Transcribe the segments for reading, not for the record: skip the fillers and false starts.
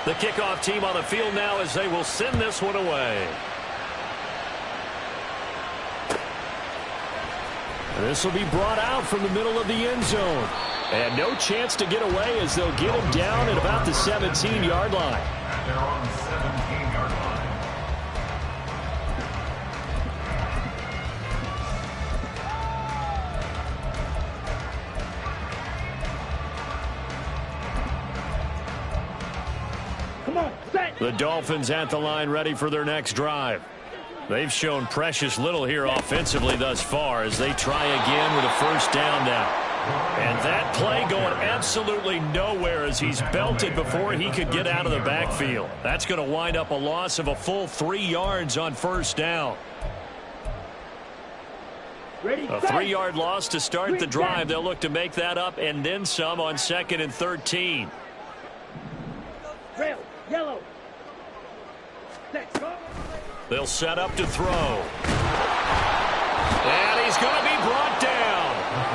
The kickoff team on the field now as they will send this one away. This will be brought out from the middle of the end zone. And no chance to get away as they'll get him down at about the 17-yard line. They're on the 17-yard line. Come on, set. The Dolphins at the line ready for their next drive. They've shown precious little here offensively thus far as they try again with a first down now. And that play going absolutely nowhere as he's belted before he could get out of the backfield. That's going to wind up a loss of a full 3 yards on first down. A 3-yard loss to start the drive. They'll look to make that up and then some on 2nd and 13. Rail, yellow. They'll set up to throw. And he's going to be brought down.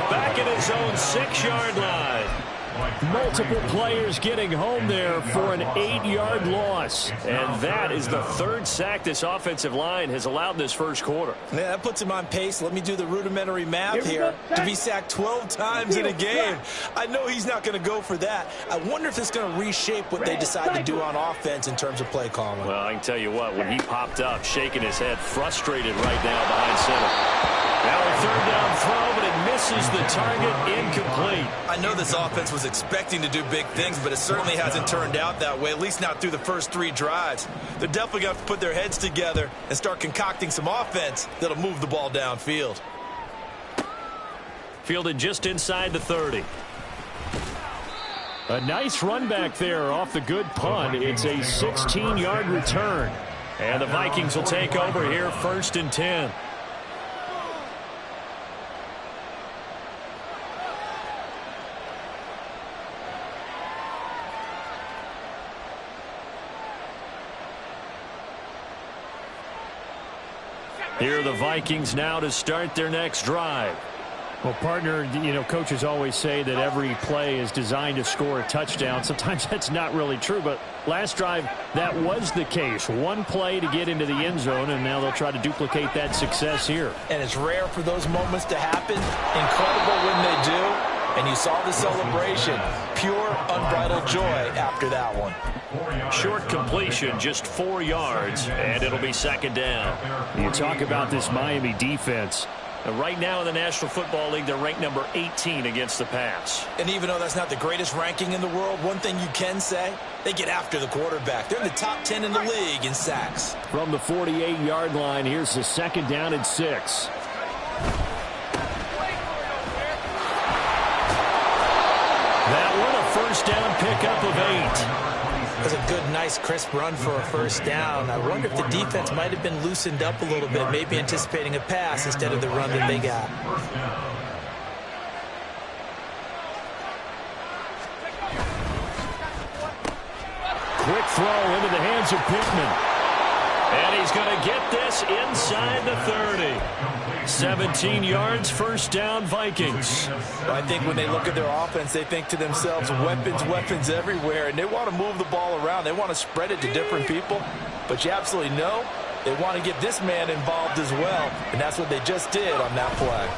Back at his own 6-yard line. Multiple players getting home there for an 8-yard loss. And that is the 3rd sack this offensive line has allowed in this first quarter. Yeah, that puts him on pace. Let me do the rudimentary math here. To be sacked 12 times in a game. I know he's not going to go for that. I wonder if it's going to reshape what they decide to do on offense in terms of play calling. Well, I can tell you what, when he popped up, shaking his head, frustrated right now behind center. Now a 3rd down throw, but it misses the target, incomplete. I know this offense was expecting to do big things, but it certainly hasn't turned out that way, at least not through the first 3 drives. They're definitely going to have to put their heads together and start concocting some offense that'll move the ball downfield. Fielded just inside the 30. A nice run back there off the good punt. It's a 16-yard return. And the Vikings will take over here 1st and 10. Here are the Vikings now to start their next drive. Well, partner, you know, coaches always say that every play is designed to score a touchdown. Sometimes that's not really true, but last drive, that was the case. One play to get into the end zone, and now they'll try to duplicate that success here. And it's rare for those moments to happen. Incredible when they do. And you saw the celebration. Pure, unbridled joy after that one. Short completion, just 4 yards, and it'll be 2nd down. You talk about this Miami defense. Right now in the National Football League, they're ranked number 18 against the pass. And even though that's not the greatest ranking in the world, one thing you can say, they get after the quarterback. They're in the top 10 in the league in sacks. From the 48-yard line, here's the 2nd down and 6. That one a first down pickup of 8. It was a good, nice, crisp run for a first down. I wonder if the defense might have been loosened up a little bit, maybe anticipating a pass instead of the run that they got. Quick throw into the hands of Pittman. And he's going to get this inside the 30. 17 yards, first down, Vikings. Well, I think when they look at their offense, they think to themselves, weapons, weapons everywhere, and they want to move the ball around. They want to spread it to different people, but you absolutely know they want to get this man involved as well, and that's what they just did on that play.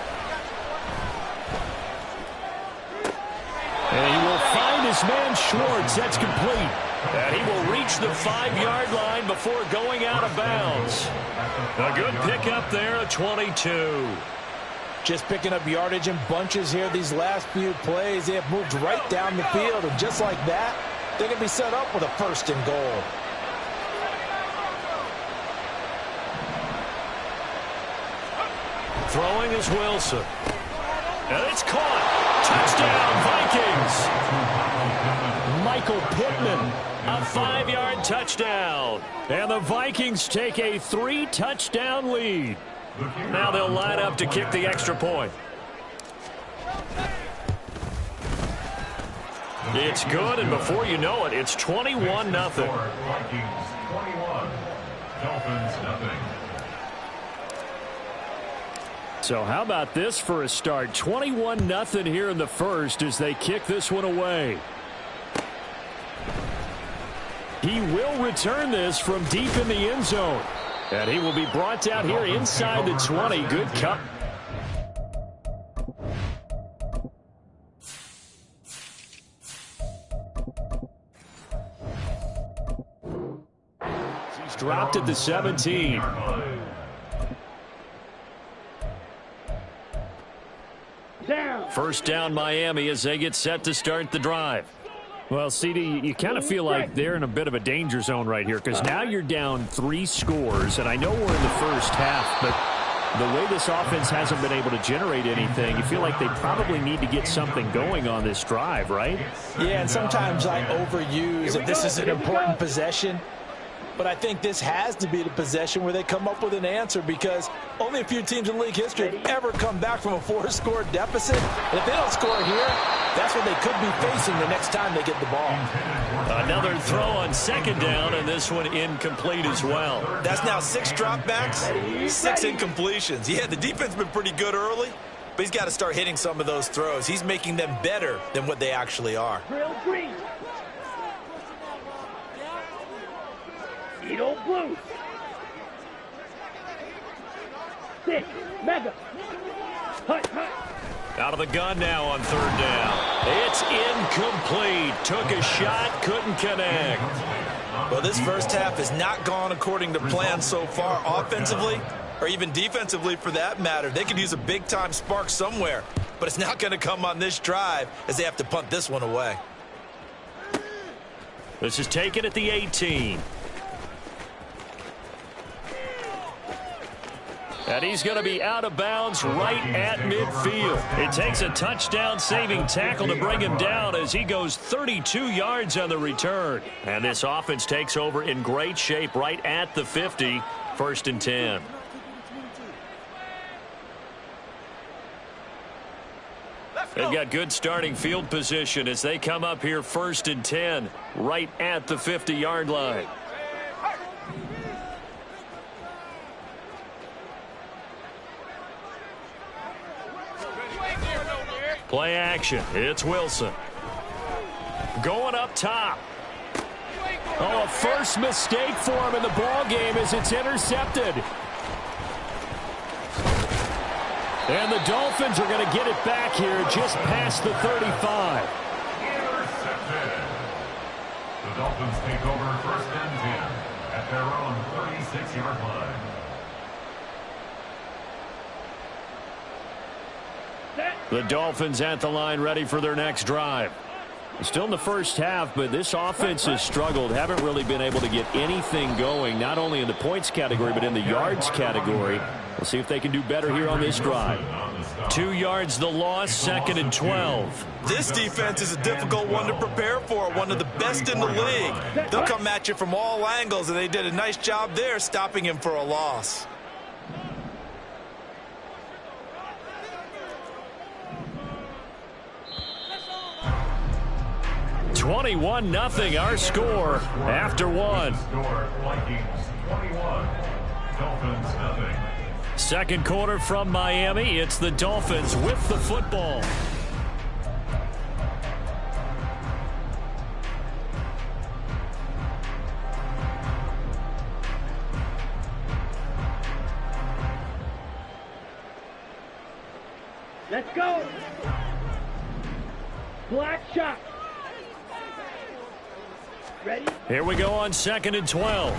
And he will find his man Schwartz. That's complete. And he will reach the 5-yard line before going out of bounds. A good pickup there at 22. Just picking up yardage in bunches here these last few plays. They have moved right down the field, and just like that, they're going to be set up with a 1st and goal. Throwing is Wilson. And it's caught. Touchdown, Vikings. Michael Pittman, a 5-yard touchdown. And the Vikings take a 3-touchdown lead. Now they'll line up to kick the extra point. It's good, and before you know it, it's 21-0. Vikings 21, Dolphins nothing. So how about this for a start? 21-0 here in the first as they kick this one away. He will return this from deep in the end zone. And he will be brought down here inside the 20. Good cut. He's dropped at the 17. First down Miami as they get set to start the drive. Well, CD, you kind of feel like they're in a bit of a danger zone right here because now you're down 3 scores, and I know we're in the first half, but the way this offense hasn't been able to generate anything, you feel like they probably need to get something going on this drive, right? Yeah, and sometimes I overuse if this is an important possession. But I think this has to be the possession where they come up with an answer because only a few teams in league history have ever come back from a 4-score deficit. And if they don't score here, that's what they could be facing the next time they get the ball. Another throw on second down, and this one incomplete as well. That's now 6 dropbacks, 6 incompletions. Yeah, the defense has been pretty good early, but he's got to start hitting some of those throws. He's making them better than what they actually are. Edo Blue. 6, Mega. Hut. Out of the gun now on third down. It's incomplete. Took a shot, couldn't connect. Well, this first half has not gone according to plan so far offensively or even defensively for that matter. They could use a big-time spark somewhere, but it's not going to come on this drive as they have to punt this one away. This is taken at the 18. And he's going to be out of bounds right at midfield. It takes a touchdown-saving tackle to bring him down as he goes 32 yards on the return. And this offense takes over in great shape right at the 50, 1st and 10. They've got good starting field position as they come up here 1st and 10, right at the 50-yard line. Play action. It's Wilson. Going up top. Oh, a first mistake for him in the ball game as it's intercepted. And the Dolphins are going to get it back here just past the 35. Intercepted. The Dolphins take over 1st and 10 at their own 36-yard line. The Dolphins at the line ready for their next drive. Still in the first half, but this offense has struggled. Haven't really been able to get anything going, not only in the points category, but in the yards category. We'll see if they can do better here on this drive. 2 yards the loss, 2nd and 12. This defense is a difficult one to prepare for, one of the best in the league. They'll come at you from all angles, and they did a nice job there stopping him for a loss. 21-0 our score after one. Vikings 21, Dolphins nothing. Second quarter from Miami. It's the Dolphins with the football. Let's go. Black shot. Ready? Here we go on 2nd and 12.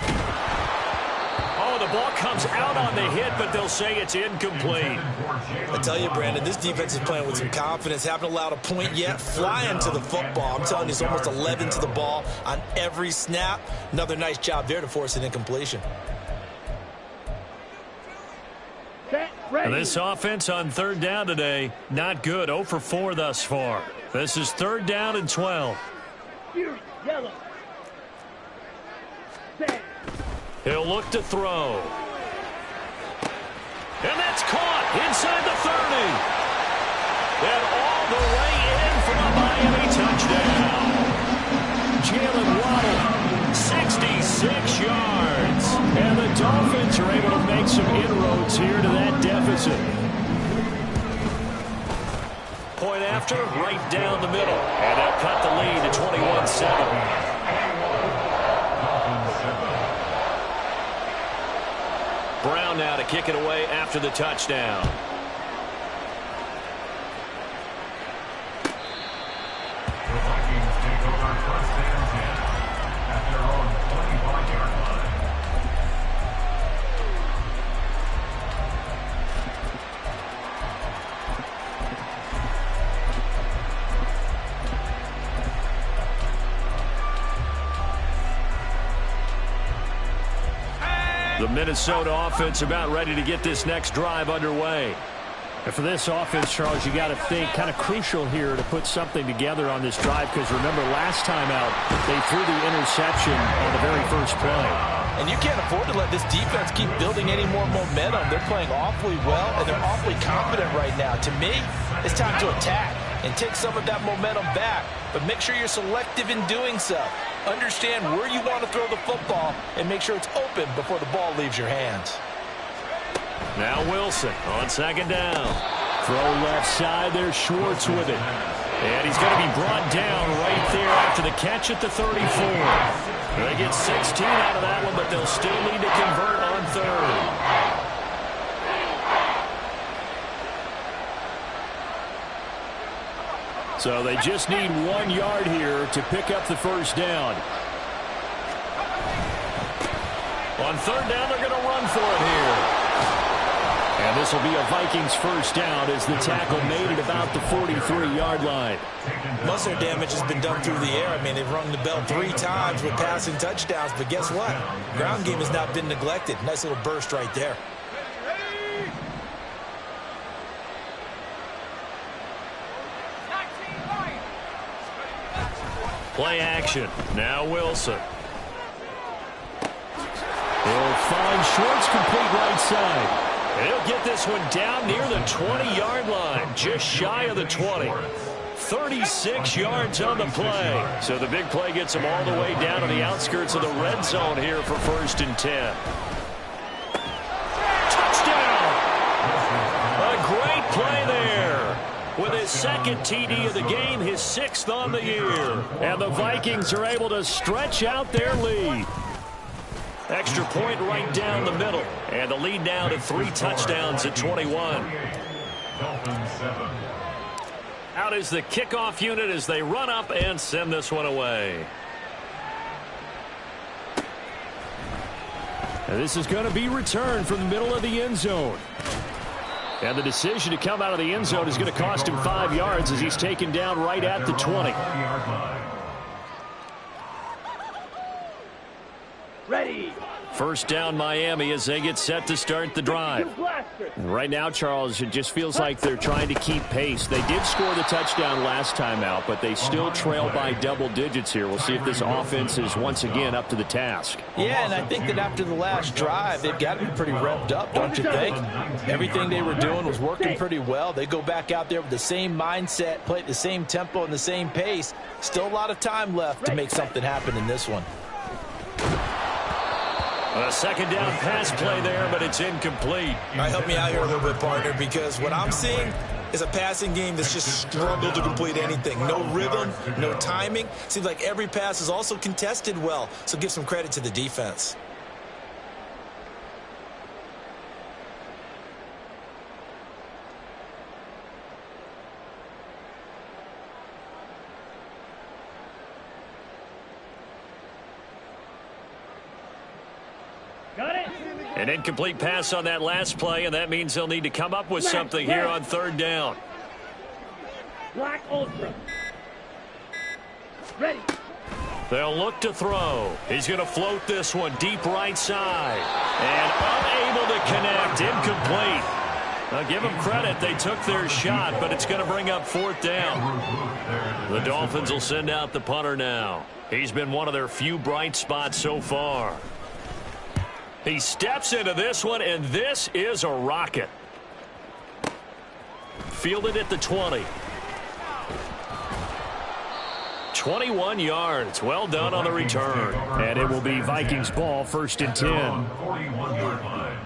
Oh, the ball comes out on the hit, but they'll say it's incomplete. I tell you, Brandon, this defense is playing with some confidence. Haven't allowed a point yet. Flying to the football. I'm telling you, it's almost 11 to the ball on every snap. Another nice job there to force an incompletion. Set, ready. This offense on 3rd down today, not good. 0 for 4 thus far. This is 3rd down and 12. Here, yellow. Set. He'll look to throw. And that's caught inside the 30. And all the way in for a Miami touchdown. Jalen Waddle, 66 yards. And the Dolphins are able to make some inroads here to that deficit. Point after, right down the middle. And they'll cut the lead to 21-7. to kick it away after the touchdown. The Vikings take over first and 10 at their own 25-yard line. The Minnesota offense about ready to get this next drive underway. And for this offense, Charles, you got to think kind of crucial here to put something together on this drive, because remember last time out they threw the interception on the very first play. And you can't afford to let this defense keep building any more momentum. They're playing awfully well, and they're awfully confident right now. To me, it's time to attack and take some of that momentum back, but make sure you're selective in doing so. Understand where you want to throw the football and make sure it's open before the ball leaves your hands. Now Wilson on second down. Throw left side, there's Schwartz with it. And he's going to be brought down right there after the catch at the 34. They get 16 out of that one, but they'll still need to convert on third. So they just need 1 yard here to pick up the first down. On third down, they're going to run for it here. And this will be a Vikings first down as the tackle made at about the 43-yard line. Most of their damage has been done through the air. I mean, they've rung the bell 3 times with passing touchdowns, but guess what? Ground game has not been neglected. Nice little burst right there. Play action. Now Wilson. He'll find Schwartz complete right side. He'll get this one down near the 20-yard line, just shy of the 20. 36 yards on the play. So the big play gets him all the way down to the outskirts of the red zone here for first and 10. Touchdown! A great play there. With his second TD of the game, his 6th on the year. And the Vikings are able to stretch out their lead. Extra point right down the middle. And the lead now to 3 touchdowns at 21. Dolphins 7. Out is the kickoff unit as they run up and send this one away. And this is going to be returned from the middle of the end zone. And the decision to come out of the end zone is going to cost him 5 yards as he's taken down right at the 20. Ready. First down Miami as they get set to start the drive. Right now, Charles, it just feels like they're trying to keep pace. They did score the touchdown last time out, but they still trail by double digits here. We'll see if this offense is once again up to the task. Yeah, and I think that after the last drive, they've got to be pretty revved up, don't you think? Everything they were doing was working pretty well. They go back out there with the same mindset, play at the same tempo and the same pace. Still a lot of time left to make something happen in this one. A second down pass play there, but it's incomplete. All right, help me out here a little bit, partner, because what I'm seeing is a passing game that's just struggled to complete anything. No rhythm, no timing. Seems like every pass is also contested well, so give some credit to the defense. Got it. An incomplete pass on that last play, and that means they'll need to come up with something here on third down. Black Ultra. Ready. They'll look to throw. He's going to float this one deep right side. And unable to connect. Incomplete. Now give them credit. They took their shot, but it's going to bring up fourth down. The Dolphins will send out the punter now. He's been one of their few bright spots so far. He steps into this one, and this is a rocket. Fielded at the 20. 21 yards. Well done on the return. And it will be Vikings ball, first and 10. 41-yard line.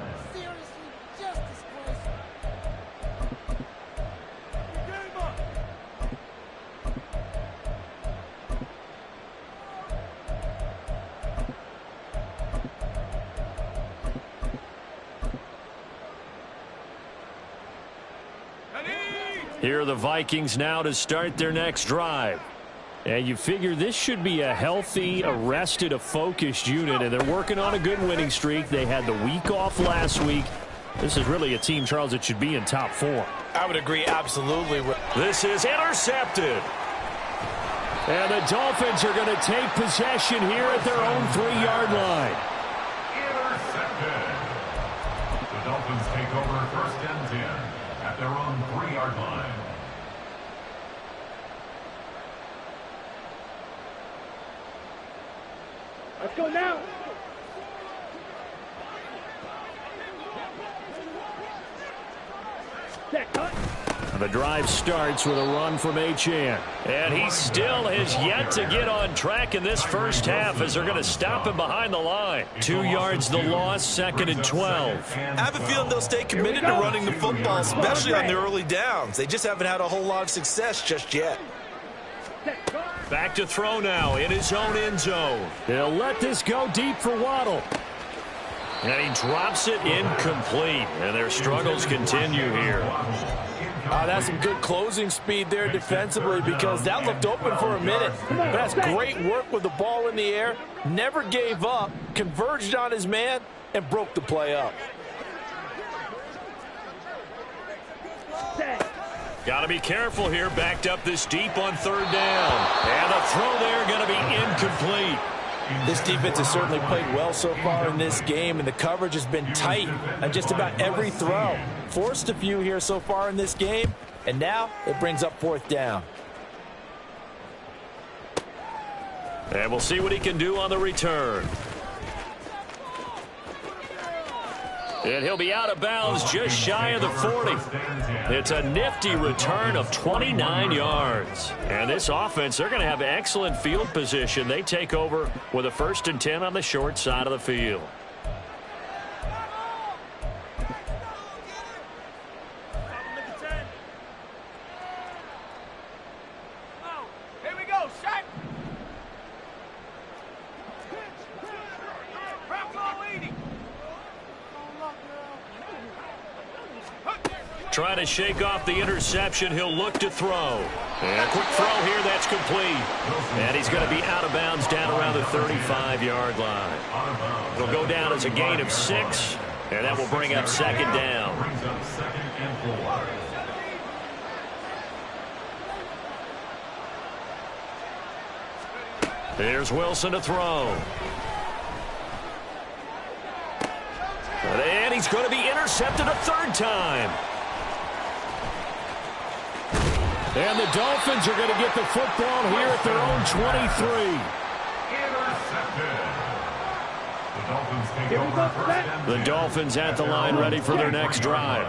Here are the Vikings now to start their next drive. And you figure this should be a healthy, a rested, a focused unit, and they're working on a good winning streak. They had the week off last week. This is really a team, Charles, that should be in top form. I would agree absolutely. This is intercepted. And the Dolphins are going to take possession here at their own 3-yard line. Intercepted. The Dolphins take over first and 10 at their own 3-yard line. Let's go now. Set, cut. The drive starts with a run from Achane. And he still has yet to get on track in this first half as they're going to stop him behind the line. 2 yards the loss, 2nd and 12. I have a feeling they'll stay committed to running the football, especially on the early downs. They just haven't had a whole lot of success just yet. Back to throw now in his own end zone. They'll let this go deep for Waddle. And he drops it incomplete. And their struggles continue here. That's some good closing speed there defensively because that looked open for a minute. But that's great work with the ball in the air. Never gave up, converged on his man, and broke the play up. Got to be careful here, backed up this deep on 3rd down. And the throw there going to be incomplete. This defense has certainly played well so far in this game, and the coverage has been tight on just about every throw. Forced a few here so far in this game, and now it brings up 4th down. And we'll see what he can do on the return. And he'll be out of bounds just shy of the 40. It's a nifty return of 29 yards. And this offense, they're going to have excellent field position. They take over with a 1st and 10 on the short side of the field. Here we go, shot. Trying to shake off the interception. He'll look to throw. And a quick throw here. That's complete. And he's going to be out of bounds down around the 35-yard line. It'll go down as a gain of 6. And that will bring up 2nd down. Here's Wilson to throw. And he's going to be intercepted a 3rd time. And the Dolphins are going to get the football here at their own 23. The Dolphins at the line ready for their next drive.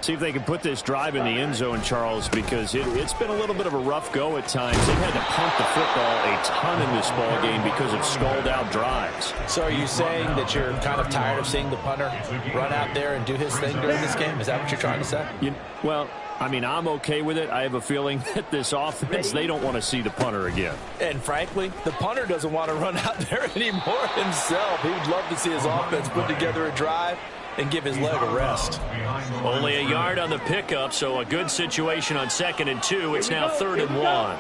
See if they can put this drive in the end zone, Charles, because it's been a little bit of a rough go at times. They've had to punt the football a ton in this ball game because of stalled-out drives. So are you saying that you're kind of tired of seeing the punter run out there and do his thing during this game? Is that what you're trying to say? Well, I mean, I'm okay with it. I have a feeling that this offense, they don't want to see the punter again. And frankly, the punter doesn't want to run out there anymore himself. He would love to see his offense put together a drive and give his leg a rest. Only a yard on the pickup, so a good situation on 2nd and 2. It's now 3rd and 1.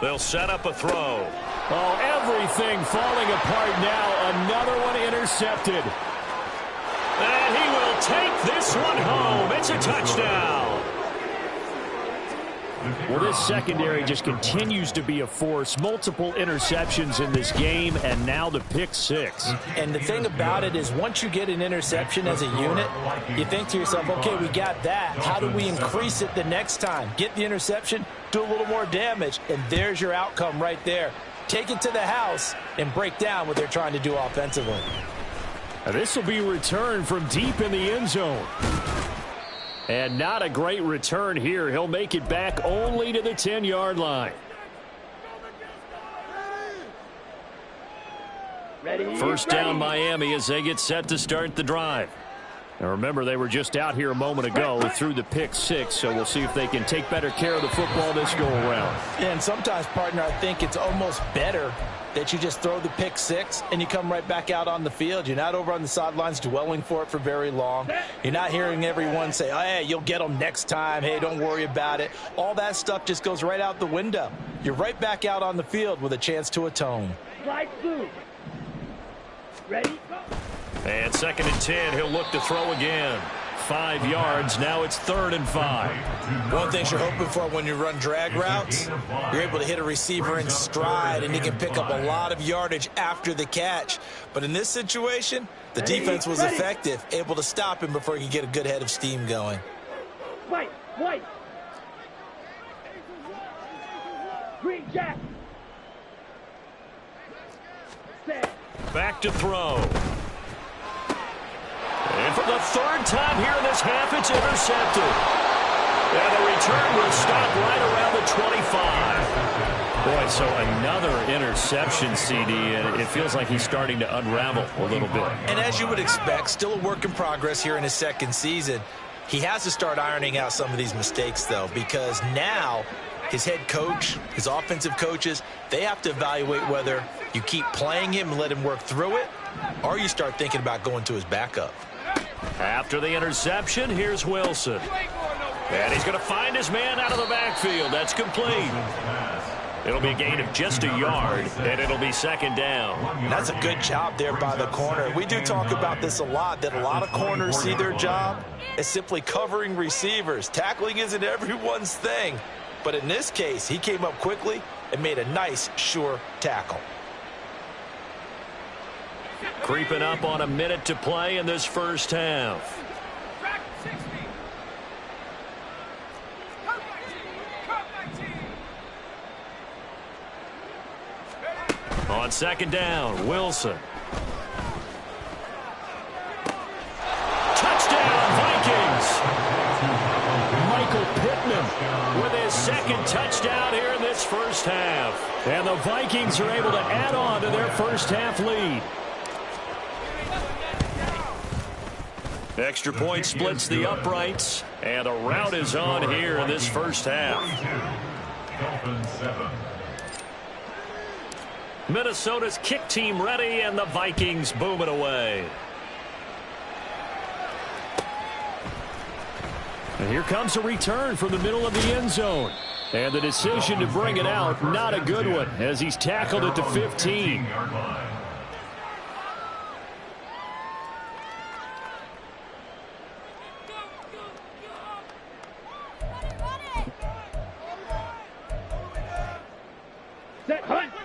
They'll set up a throw. Oh, everything falling apart now. Another one intercepted. And he will take this one home. It's a touchdown. Well, this secondary just continues to be a force. Multiple interceptions in this game, and now the pick 6. And the thing about it is once you get an interception as a unit, you think to yourself, okay, we got that. How do we increase it the next time? Get the interception, do a little more damage, and there's your outcome right there. Take it to the house and break down what they're trying to do offensively. This will be returned from deep in the end zone. And not a great return here. He'll make it back only to the 10-yard line. Ready, 1st down Miami as they get set to start the drive. Now remember, they were just out here a moment ago through the pick six, so we'll see if they can take better care of the football this go-around. And sometimes, partner, I think it's almost better that you just throw the pick six and you come right back out on the field. You're not over on the sidelines dwelling for it for very long. You're not hearing everyone say, oh, hey, you'll get them next time. Hey, don't worry about it. All that stuff just goes right out the window. You're right back out on the field with a chance to atone. Slide through. Ready? And 2nd and 10, he'll look to throw again. 5 yards, now it's 3rd and 5. One thing you're hoping for when you run drag routes, you're able to hit a receiver in stride and he can pick up a lot of yardage after the catch. But in this situation, the defense was effective, able to stop him before he could get a good head of steam going. White. Green jack. Set. Back to throw. And for the 3rd time here in this half, it's intercepted. And the return will stop right around the 25. Boy, so another interception, CD, and it feels like he's starting to unravel a little bit. And as you would expect, still a work in progress here in his 2nd season. He has to start ironing out some of these mistakes, though, because now his head coach, his offensive coaches, they have to evaluate whether you keep playing him and let him work through it, or you start thinking about going to his backup. After the interception, here's Wilson. And he's going to find his man out of the backfield. That's complete. It'll be a gain of just a yard, and it'll be 2nd down. That's a good job there by the corner. We do talk about this a lot, that a lot of corners see their job as simply covering receivers. Tackling isn't everyone's thing. But in this case, he came up quickly and made a nice, sure tackle. Creeping up on a minute to play in this 1st half. Track 60. On 2nd down, Wilson. Touchdown, Vikings! Michael Pittman with his 2nd touchdown here in this 1st half. And the Vikings are able to add on to their 1st half lead. Extra point splits the uprights, and a rout is on here in this 1st half. Dolphins 7. Minnesota's kick team ready, and the Vikings boom it away. And here comes a return from the middle of the end zone. And the decision to bring it out, not a good one, as he's tackled at the 15.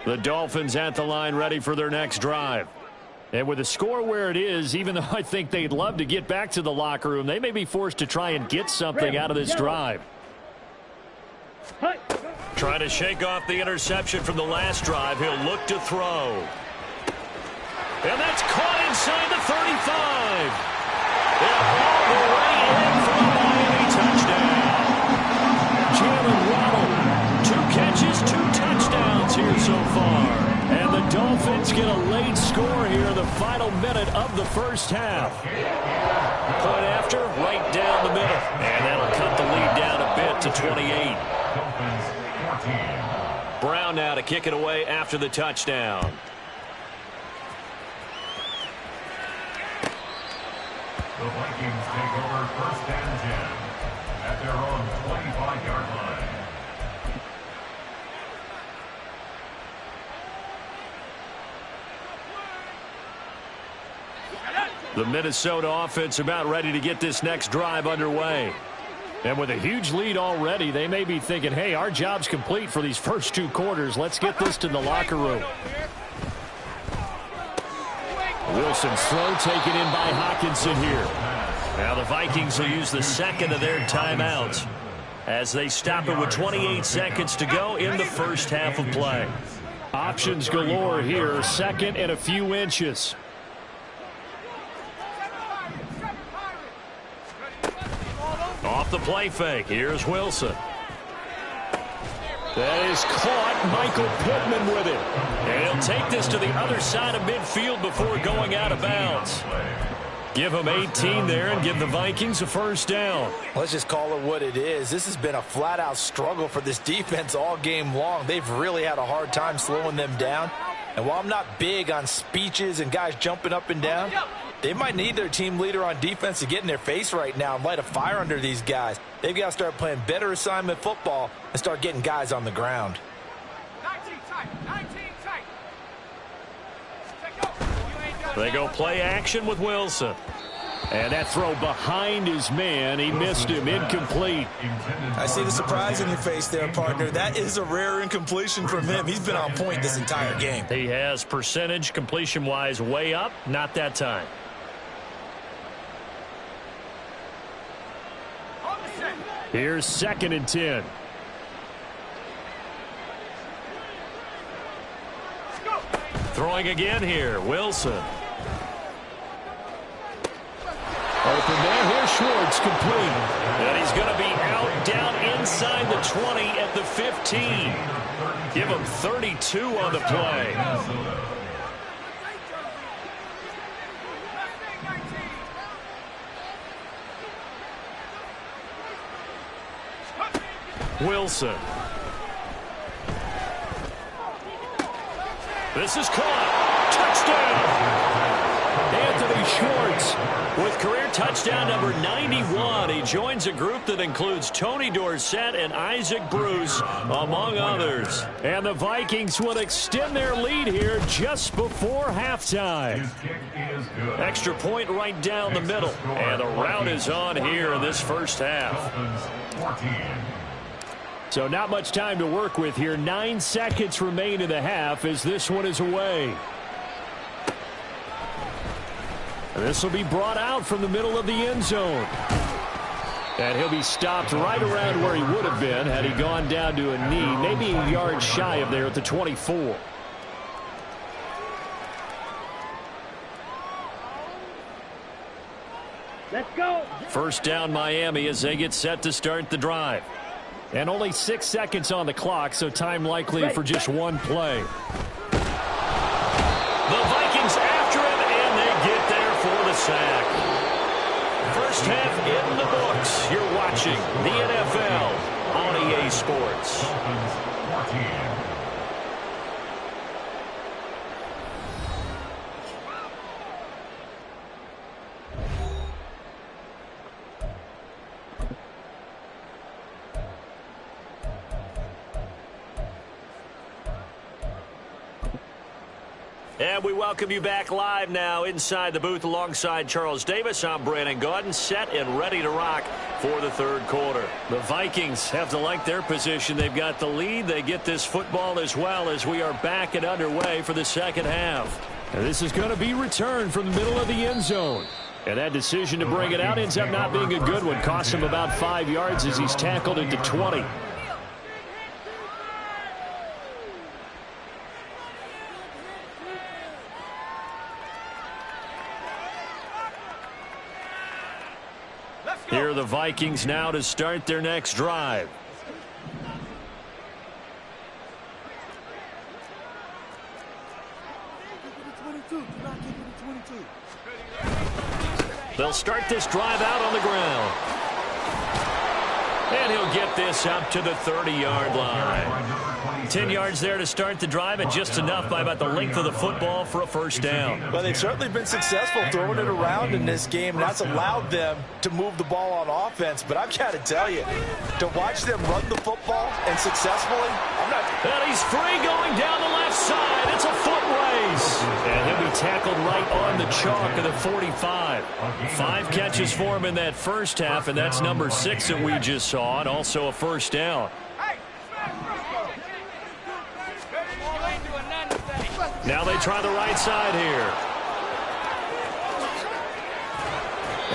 The Dolphins at the line ready for their next drive. And with the score where it is, even though I think they'd love to get back to the locker room, they may be forced to try and get something out of this drive. Trying to shake off the interception from the last drive. He'll look to throw. And that's caught inside the 35. And all the way in for the Miami touchdown. Jalen Waddle, 2 catches, 2 touchdowns here so far. And the Dolphins get a late score here in the final minute of the 1st half. Point after, right down the middle. And that'll cut the lead down a bit to 28. Dolphins 14. Brown now to kick it away after the touchdown. The Vikings take over 1st and 10 at their own 25-yard line. The Minnesota offense about ready to get this next drive underway. And with a huge lead already, they may be thinking, hey, our job's complete for these first 2 quarters. Let's get this to the locker room. Wilson's throw taken in by Hockenson here. Now the Vikings will use the 2nd of their timeouts as they stop it with 28 seconds to go in the 1st half of play. Options galore here, 2nd and a few inches. Off the play fake, here's Wilson. That is caught. Michael Pittman with it. And he'll take this to the other side of midfield before going out of bounds. Give them 18 there and give the Vikings a first down. Let's just call it what it is. This has been a flat-out struggle for this defense all game long. They've really had a hard time slowing them down. And while I'm not big on speeches and guys jumping up and down, they might need their team leader on defense to get in their face right now and light a fire under these guys. They've got to start playing better assignment football and start getting guys on the ground. 19 tight. 19 tight. They go play action with Wilson. And that throw behind his man. He missed him. Incomplete. I see the surprise in your face there, partner. That is a rare incompletion from him. He's been on point this entire game. He has percentage completion-wise way up. Not that time. Here's 2nd and 10. Throwing again here. Wilson. Open there. Here's Schwartz, complete. And he's going to be out down inside the 20 at the 15. Give him 32 on the play. Wilson. This is caught. Touchdown. Anthony Schwartz. With career touchdown number 91, he joins a group that includes Tony Dorsett and Isaac Bruce, among others. And the Vikings will extend their lead here just before halftime. His kick is good. Extra point right down the middle. And the route is on here in this first half. Dolphins 14. So not much time to work with here. 9 seconds remain in the half as this one is away. This will be brought out from the middle of the end zone. And he'll be stopped right around where he would have been had he gone down to a knee, maybe a yard shy of there at the 24. Let's go. First down Miami as they get set to start the drive. And only 6 seconds on the clock, so time likely for just one play. The Vikings after him, and they get there for the sack. First half in the books. You're watching the NFL on EA Sports. Dolphins 14. And we welcome you back live now inside the booth alongside Charles Davis. I'm Brandon Gaudin, set and ready to rock for the third quarter. The Vikings have to like their position. They've got the lead. They get this football as well as we are back and underway for the second half. And this is going to be returned from the middle of the end zone. And that decision to bring it out ends up not being a good one. Cost him about 5 yards as he's tackled into 20. Here are the Vikings now to start their next drive. They'll start this drive out on the ground. And he'll get this up to the 30-yard line. 10 yards there to start the drive, and just enough by about the length of the football for a first down. Well, they've certainly been successful throwing it around in this game. That's allowed them to move the ball on offense. But I've got to tell you, to watch them run the football and successfully, I'm not... And he's free going down the left side. It's a foot race. And he'll be tackled right on the chalk of the 45. 5 catches for him in that first half, and that's number 6 that we just saw, and also a first down. Now they try the right side here.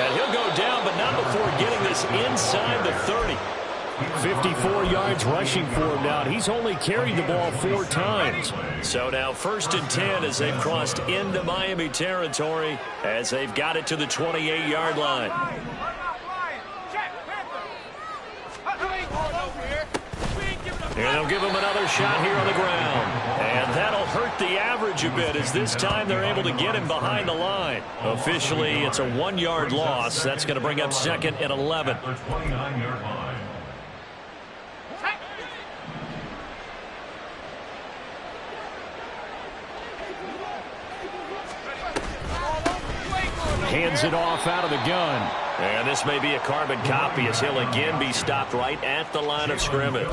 And he'll go down, but not before getting this inside the 30. 54 yards rushing for him now. He's only carried the ball 4 times. So now 1st and 10 as they've crossed into Miami territory as they've got it to the 28-yard line. And they'll give him another shot here on the ground. And that'll hurt the average a bit as this time they're able to get him behind the line. Officially, it's a 1-yard loss. That's going to bring up 2nd and 11. The 29-yard line. Hands it off out of the gun. And this may be a carbon copy as he'll again be stopped right at the line of scrimmage.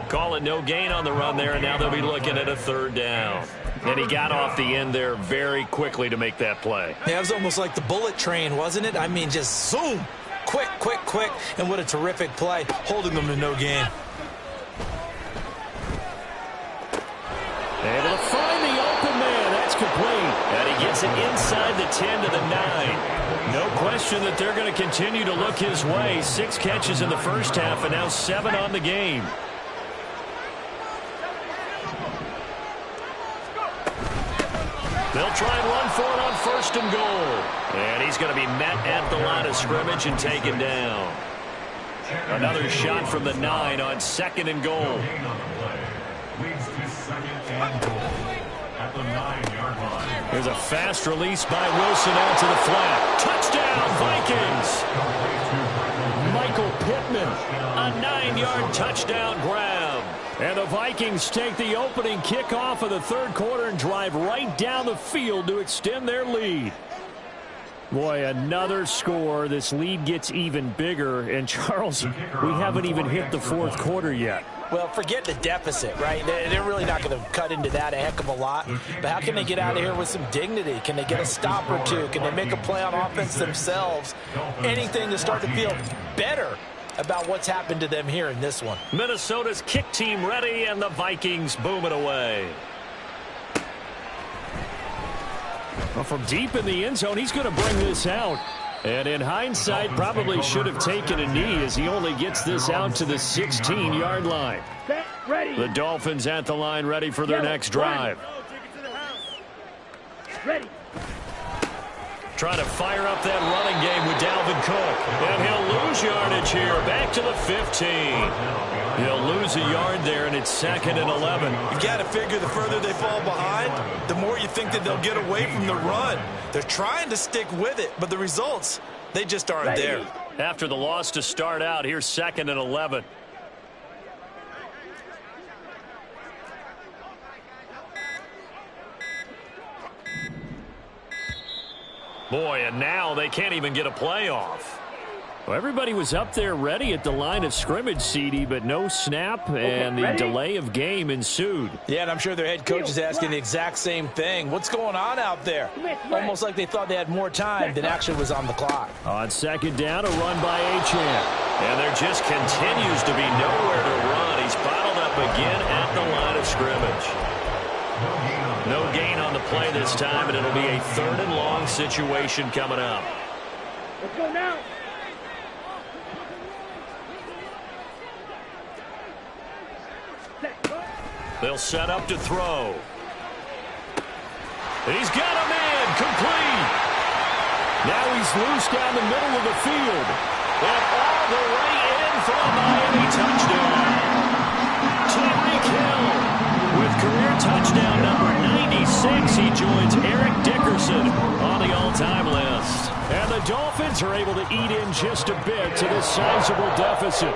Call it no gain on the run there, and now they'll be looking at a 3rd down. And he got off the end there very quickly to make that play. Yeah, it was almost like the bullet train, wasn't it? I mean, just zoom. Quick, quick, quick. And what a terrific play, holding them to no gain. Able to find the open man. That's complete. And he gets it inside the 10 to the 9. No question that they're going to continue to look his way. 6 catches in the first half and now 7 on the game. They'll try and run for it on 1st and goal. And he's going to be met at the line of scrimmage and taken down. Another shot from the 9 on 2nd and goal. Leads to 2nd and goal at the 9-yard line. There's a fast release by Wilson out to the flat. Touchdown, Vikings! Michael Pittman, a 9-yard touchdown grab. And the Vikings take the opening kickoff of the 3rd quarter and drive right down the field to extend their lead. Boy, another score. This lead gets even bigger. And, Charles, we haven't even hit the 4th quarter yet. Well, forget the deficit, right? They're really not going to cut into that a heck of a lot. But how can they get out of here with some dignity? Can they get a stop or two? Can they make a play on offense themselves? Anything to start to feel better about what's happened to them here in this one. Minnesota's kick team ready, and the Vikings boom it away. Well, from deep in the end zone, he's going to bring this out. And in hindsight, probably should have taken a knee as he only gets this out to the 16-yard line. Ready. The Dolphins at the line ready for their next drive. Ready. Trying to fire up that running game with Dalvin Cook. And he'll lose yardage here. Back to the 15. He'll lose a yard there, and it's 2nd and 11. You got to figure the further they fall behind, the more you think that they'll get away from the run. They're trying to stick with it, but the results, they just aren't there. After the loss to start out, here's 2nd and 11. Boy, and now they can't even get a play off. Well, everybody was up there ready at the line of scrimmage, CD, but no snap, and the delay of game ensued. Yeah, and I'm sure their head coach is asking the exact same thing. What's going on out there? Almost like they thought they had more time than actually was on the clock. On 2nd down, a run by Achane. And there just continues to be nowhere to run. He's bottled up again at the line of scrimmage. No gain on the play this time, and it'll be a 3rd and long situation coming up. Let's go now. They'll set up to throw. He's got a man complete. Now he's loose down the middle of the field. And all the way in for a Miami touchdown. Tyreek Hill with career touchdown number 96. He joins Eric Dickerson on the all-time list. And the Dolphins are able to eat in just a bit to this sizable deficit.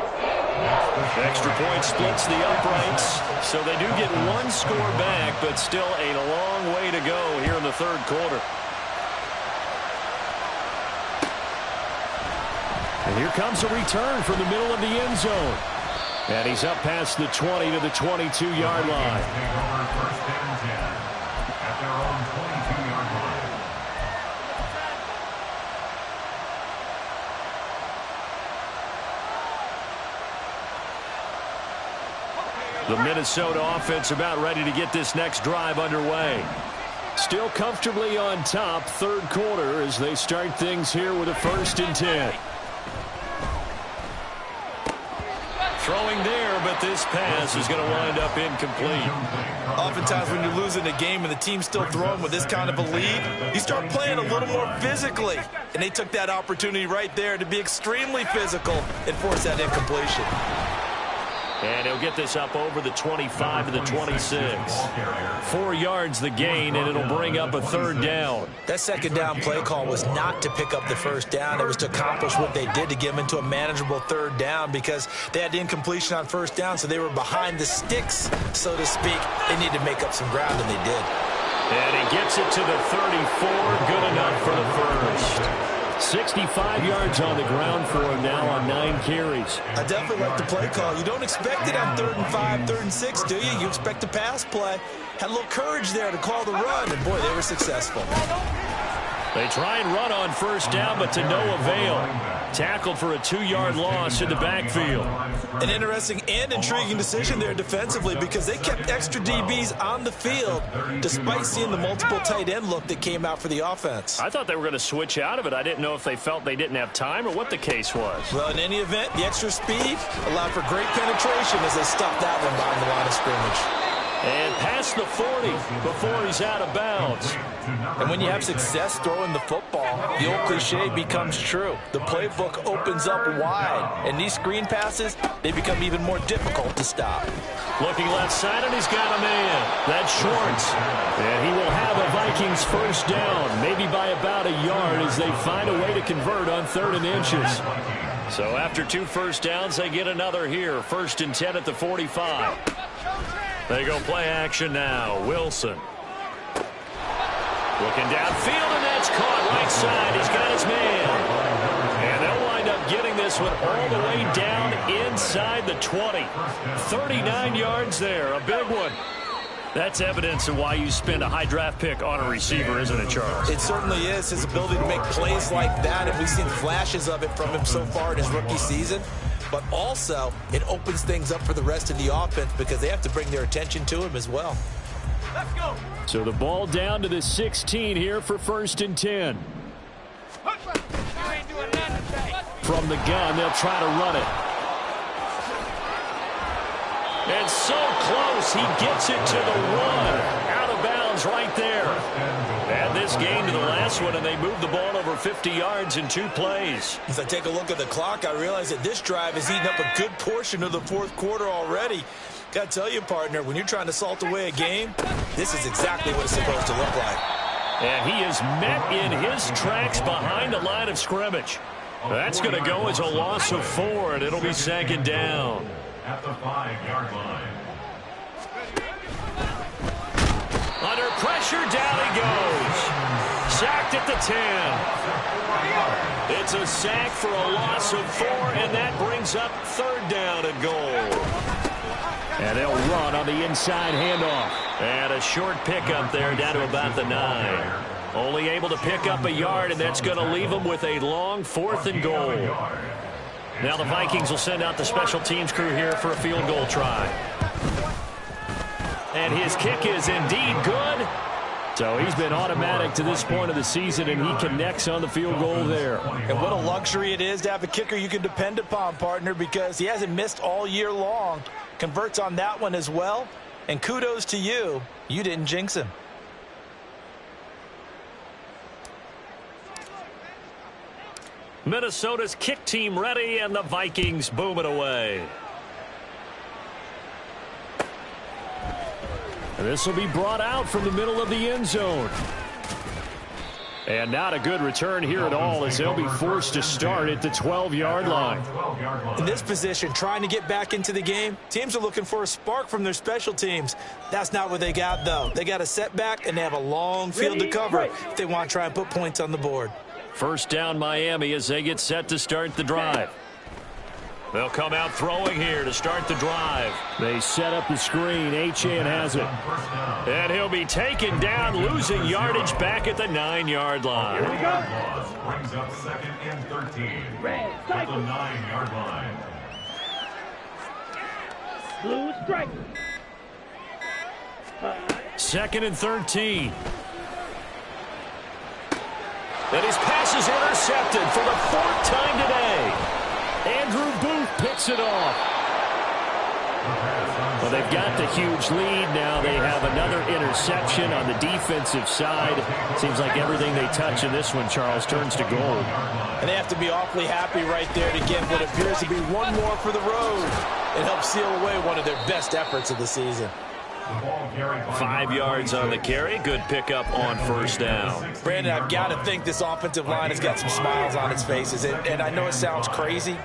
Extra point splits the uprights, so they do get 1 score back, but still a long way to go here in the 3rd quarter. And here comes a return from the middle of the end zone. And he's up past the 20 to the 22-yard line. First and 10 at their own 22-yard line. The Minnesota offense about ready to get this next drive underway. Still comfortably on top, 3rd quarter as they start things here with a 1st and 10. Throwing there, but this pass is going to wind up incomplete. Oftentimes when you're losing a game and the team's still throwing with this kind of a lead, you start playing a little more physically. And they took that opportunity right there to be extremely physical and force that incompletion. And he'll get this up over the 25 to the 26. 4 yards the gain, and it'll bring up a third down. That second down play call was not to pick up the first down. It was to accomplish what they did to get them into a manageable third down because they had the incompletion on first down, so they were behind the sticks, so to speak. They needed to make up some ground, and they did. And he gets it to the 34. Good enough for the first. 65 yards on the ground for him now on 9 carries. I definitely like the play call. You don't expect it on 3rd and 5, 3rd and 6, do you? You expect a pass play. Had a little courage there to call the run, and boy, they were successful. They try and run on first down, but to no avail. Tackled for a 2-yard loss in the backfield. An interesting and intriguing decision there defensively because they kept extra DBs on the field despite seeing the multiple tight end look that came out for the offense. I thought they were going to switch out of it. I didn't know if they felt they didn't have time or what the case was. Well, in any event, the extra speed allowed for great penetration as they stuffed that one behind the line of scrimmage. And past the 40 before he's out of bounds. And when you have success throwing the football, the old cliche becomes true. The playbook opens up wide, and these screen passes, they become even more difficult to stop. Looking left side, and he's got a man. That's Schwartz. And he will have a Vikings first down, maybe by about a yard as they find a way to convert on 3rd and inches. So after 2 first downs, they get another here. 1st and 10 at the 45. They go play action now. Wilson. Looking downfield, and that's caught right side. He's got his man. And they'll wind up getting this one all the way down inside the 20. 39 yards there, a big one. That's evidence of why you spend a high draft pick on a receiver, isn't it, Charles? It certainly is. His ability to make plays like that, and we've seen flashes of it from him so far in his rookie season. But also, it opens things up for the rest of the offense because they have to bring their attention to him as well. Let's go. So the ball down to the 16 here for 1st and 10. From the gun, they'll try to run it. And so close, he gets it to the 1. Out of bounds right there. Add this game to the last one, and they move the ball over 50 yards in 2 plays. As I take a look at the clock, I realize that this drive has eaten up a good portion of the 4th quarter already. Got to tell you, partner, when you're trying to salt away a game, this is exactly what it's supposed to look like. And he is met in his tracks behind the line of scrimmage. That's going to go as a loss of 4, and it'll be 2nd down. At the 5-yard line. Under pressure, down he goes. Sacked at the 10. It's a sack for a loss of 4, and that brings up 3rd down and goal. And they'll run on the inside handoff. And a short pickup there down to about the 9. Only able to pick up a yard, and that's going to leave them with a long 4th and goal. Now the Vikings will send out the special teams crew here for a field goal try. And his kick is indeed good. So he's been automatic to this point of the season, and he connects on the field goal there. And what a luxury it is to have a kicker you can depend upon, partner, because he hasn't missed all year long. Converts on that one as well. And kudos to you. You didn't jinx him. Minnesota's kick team ready, and the Vikings boom it away. And this will be brought out from the middle of the end zone. And not a good return here at all as they'll be forced to start at the 12-yard line. In this position, trying to get back into the game, teams are looking for a spark from their special teams. That's not what they got, though. They got a setback, and they have a long field to cover if they want to try and put points on the board. First down Miami as they get set to start the drive. They'll come out throwing here to start the drive. They set up the screen. Achane has it. And he'll be taken down, losing yardage back at the 9-yard line. Brings up 2nd and 13 at the 9-yard line. Blue strike. 2nd and 13. And his pass is intercepted for the 4th time today. Andrew Booth picks it off. Well, they've got the huge lead now. They have another interception on the defensive side. Seems like everything they touch in this one, Charles, turns to gold. And they have to be awfully happy right there to get what appears to be one more for the road. It helped seal away one of their best efforts of the season. 5 yards on the carry. Good pickup on first down. Brandon, I've got to think this offensive line has got some smiles on its faces. And I know it sounds crazy,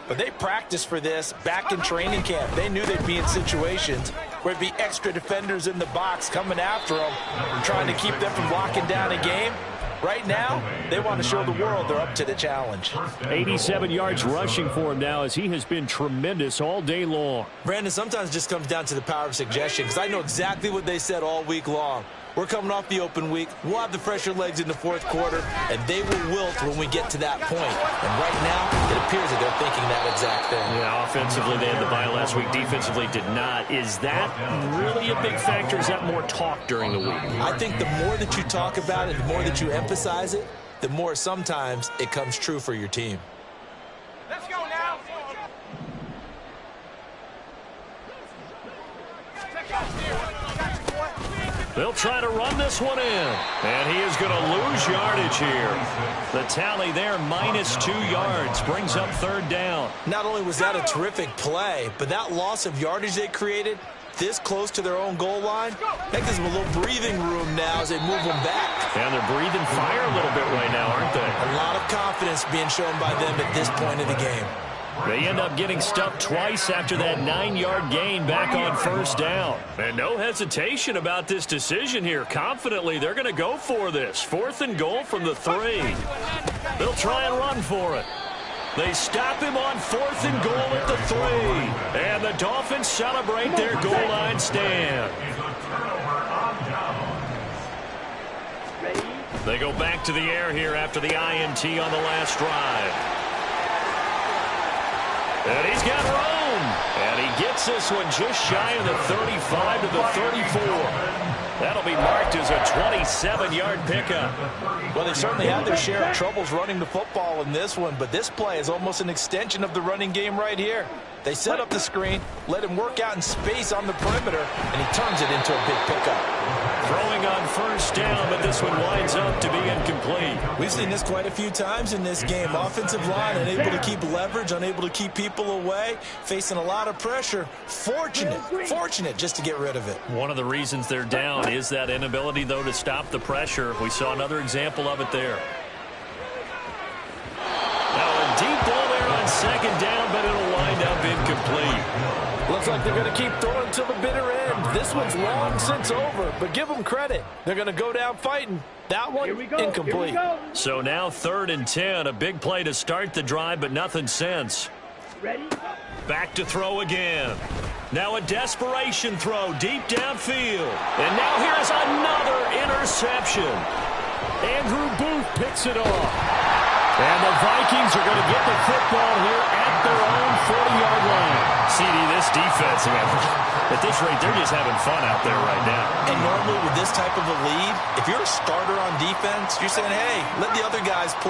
but they practiced for this back in training camp. They knew they'd be in situations where it'd be extra defenders in the box coming after them, trying to keep them from locking down a game. Right now, they want to show the world they're up to the challenge. 87 yards rushing for him now as he has been tremendous all day long. Brandon, sometimes it just comes down to the power of suggestion because I know exactly what they said all week long. We're coming off the open week. We'll have the fresher legs in the fourth quarter, and they will wilt when we get to that point. And right now, it appears that they're thinking that exact thing. Yeah, offensively, they had the bye last week. Defensively, did not. Is that really a big factor? Is that more talk during the week? I think the more that you talk about it, the more that you emphasize it, the more sometimes it comes true for your team. Let's go now. They'll try to run this one in. And he is going to lose yardage here. The tally there, -2 yards, brings up third down. Not only was that a terrific play, but that loss of yardage they created this close to their own goal line, that gives them a little breathing room now as they move them back. And they're breathing fire a little bit right now, aren't they? A lot of confidence being shown by them at this point of the game. They end up getting stuffed twice after that 9-yard gain back on first down. And no hesitation about this decision here. Confidently, they're going to go for this. 4th and goal from the 3. They'll try and run for it. They stop him on 4th and goal at the 3. And the Dolphins celebrate their goal line stand. They go back to the air here after the INT on the last drive. And he's got room. And he gets this one just shy of the 35 to the 34. That'll be marked as a 27-yard pickup. Well, they certainly had their share of troubles running the football in this one, but this play is almost an extension of the running game right here. They set up the screen, let him work out in space on the perimeter, and he turns it into a big pickup. Throwing on first down, but this one winds up to be incomplete. We've seen this quite a few times in this game. Offensive line unable to keep leverage, unable to keep people away, facing a lot of pressure. Fortunate just to get rid of it. One of the reasons they're down is that inability, though, to stop the pressure. We saw another example of it there. Now a deep ball there on second down, but it'll wind up incomplete. Looks like they're going to keep throwing till the bitter end. This one's long since over, but give them credit. They're going to go down fighting. That one, incomplete. So now 3rd and 10, a big play to start the drive, but nothing since. Ready? Back to throw again. Now a desperation throw deep downfield. And now here's another interception. Andrew Booth picks it off. And the Vikings are going to get the football here at their own 40-yard line. CD, this defense, at this rate, they're just having fun out there right now. And normally with this type of a lead, if you're a starter on defense, you're saying, hey, let the other guys play.